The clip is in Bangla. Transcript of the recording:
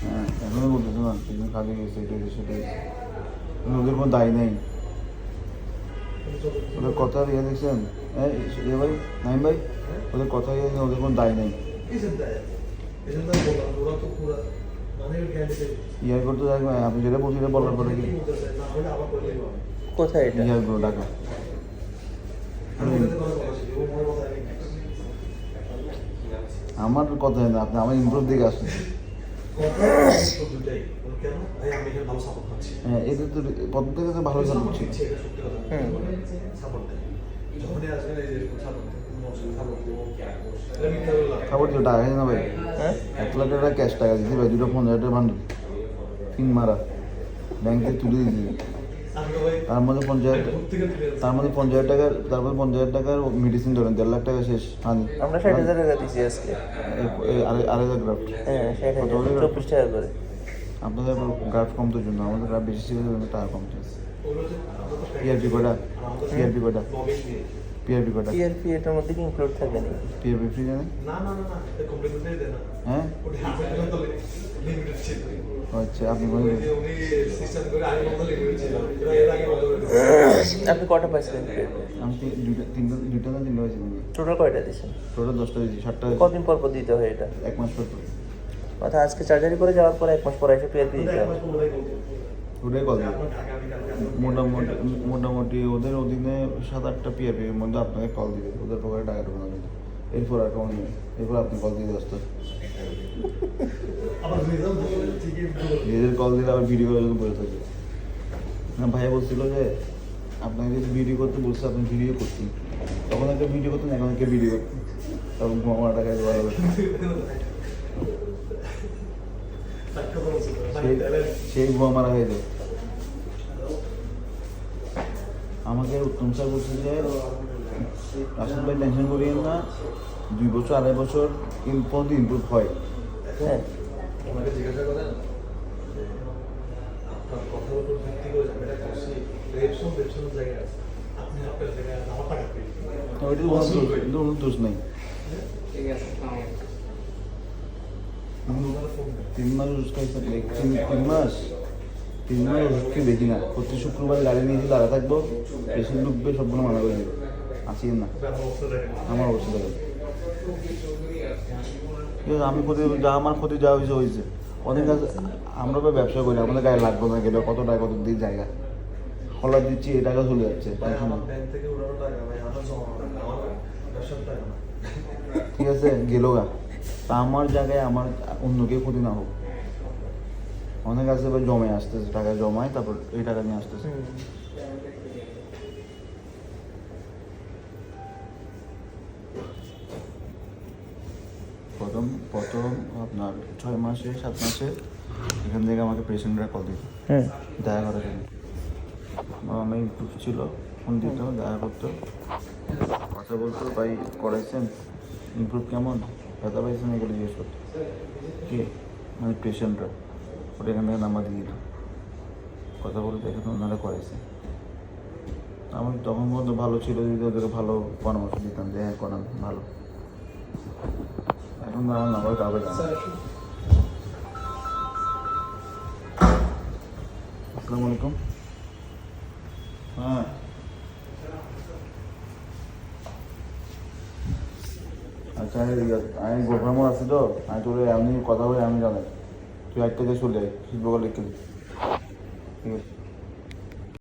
হ্যাঁ এখনই বলতেছো না সেদিন খালি গেছে এটা সেটাই ওদের কোনো দায় নেই ওদের কথা ইয়ে দেখছেন হ্যাঁ ইয়ে ভাই নাইম ভাই ওদের কথা ইয়ে ওদের কোনো দায় নেই ইয়ার করতে থাকবে আপনি যেটা বলছি এটা বলার পরে কি কোথায় এটা? ইয়ার করো টাকা আমার কথা না আপনি আমার ইমপ্রুভ দিকে আসছেন হ্যাঁ এটা তো প্রথম থেকে তো ভালো সাপোর্ট ছিল সাপোর্ট ছিল টাকা না ভাই হ্যাঁ 1 লাখ টাকা ক্যাশ টাকা দিচ্ছি ভাই 250,000 টাকা বান্ডেল 3 মারা ব্যাংকে তুলে দিয়েছি তার মধ্যে 50,000 টাকার তারপরে 50,000 টাকার মেডিসিন ধরেন 1.5 লাখ টাকা শেষ হানি আমরা 60,000 টাকা দিচ্ছি আজকে। আরেকটা গ্রাফট হ্যাঁ 60,000 24 টাকা করে। আপনাদের গ্রাফ কমতো জন্য আমাদের গ্রাফ বেশি ছিল জন্য টাকা কমছে পিআরপি কটা পিআরপি কটা পিআরপি কটা টিআরপি এটার মধ্যে কি ইনক্লুড থাকে না? পিআরপি ফ্রি জানেন হ্যাঁ আচ্ছা আপনি বলেন আপনি কটা পাইছিলেন PRP? আমি দুইটা না তিনটা হয়েছি টোটাল কয়টা দিয়েছেন? টোটাল 10টা দিয়েছি 7টা কতদিন পর পর দিতে হয় এটা? 1 মাস পর অর্থাৎ আজকে সার্জারি করে যাওয়ার পর 1 মাস পর এসে PRP দিতে হবে। ওটাই কথা মোটামুটি ওদের অধীনে 7-8টা পিআরপি এর মধ্যে আপনাকে কল দিবে ওদের পকেটে টাকা ঢোকানো যাবে এরপর অ্যাকাউন্ট নেই এরপর আপনি কল দিয়ে আসতে নিজের কল দিলে আবার ভিডিও করার জন্য বসে থাকে না ভাইয়া বলছিল যে আপনাকে যদি ভিডিও করতে বলছে আপনি ভিডিও করতেন তখন একটা ভিডিও করতেন এখন একটা ভিডিও করতেন তখন আমার টাকায় ভালো সেই ভুয়া মারা হয়ে যায় আমাকে উত্তম স্যার বলছে যে রাশিদ ভাই টেনশন করিয়েন না 2 বছর 2.5 বছর ইমপ্রুভ হয় হ্যাঁ ওনাকে জিজ্ঞাসা করেন আপনার কথার উপর ভিত্তি করে এটা করছি রেপশন জায়গায় আছে আপনি আপনার জায়গায় আমার টাকা পেয়ে ওইটা কোনো দোষ নেই ঠিক আছে 3 মাস ওষুধ খাইছে 3 মাস ওষুধকে বেশি না প্রতি শুক্রবার গাড়ি নিয়ে দাঁড়া থাকবো পেশেন্ট ঢুকবে সবগুলো মানা করে দেবে আসি না আমার অবস্থা দেখে আমি ক্ষতি যা আমার ক্ষতি যা হয়েছে হয়েছে অনেক কাছে আমরা তো ব্যবসা করি আমাদের গায়ে লাগবে না গেলে কত টাকা কত দিন জায়গা হলার দিচ্ছি এই টাকা চলে যাচ্ছে ঠিক আছে গেল গা তা আমার জায়গায় আমার অন্য কেউ ক্ষতি না হোক অনেক আছে এবার জমে আসতেছে টাকা জমায় তারপর এই টাকা নিয়ে আসতেছে প্রথম আপনার 6 মাসে 7 মাসে এখান থেকে আমাকে পেশেন্টরা কল দিত দেখা করার জন্য আমি ইমপ্রুভ ছিল ফোন দিত দেখা করতো কথা বলতো ভাই করাইছেন ইমপ্রুভ কেমন ব্যথা পাইছেন এগুলো জিজ্ঞেস করতো কি মানে পেশেন্টরা ওটা এখান থেকে নাম্বার দিয়ে দিত কথা বলে দেখে ওনারা করাইছে আমার তখন পর্যন্ত ভালো ছিল যদি ওদেরকে ভালো পরামর্শ দিতাম যে হ্যাঁ করান ভালো এখন আমার নাম্বার কাউকে জানা আসসালামু আলাইকুম হ্যাঁ আচ্ছা আমি গোফরামোর আছি তো আমি চলে আমি কথা বলে আমি জানাই তুই 1 থেকে চলে আয় শিল্পকলা লিখে ঠিক আছে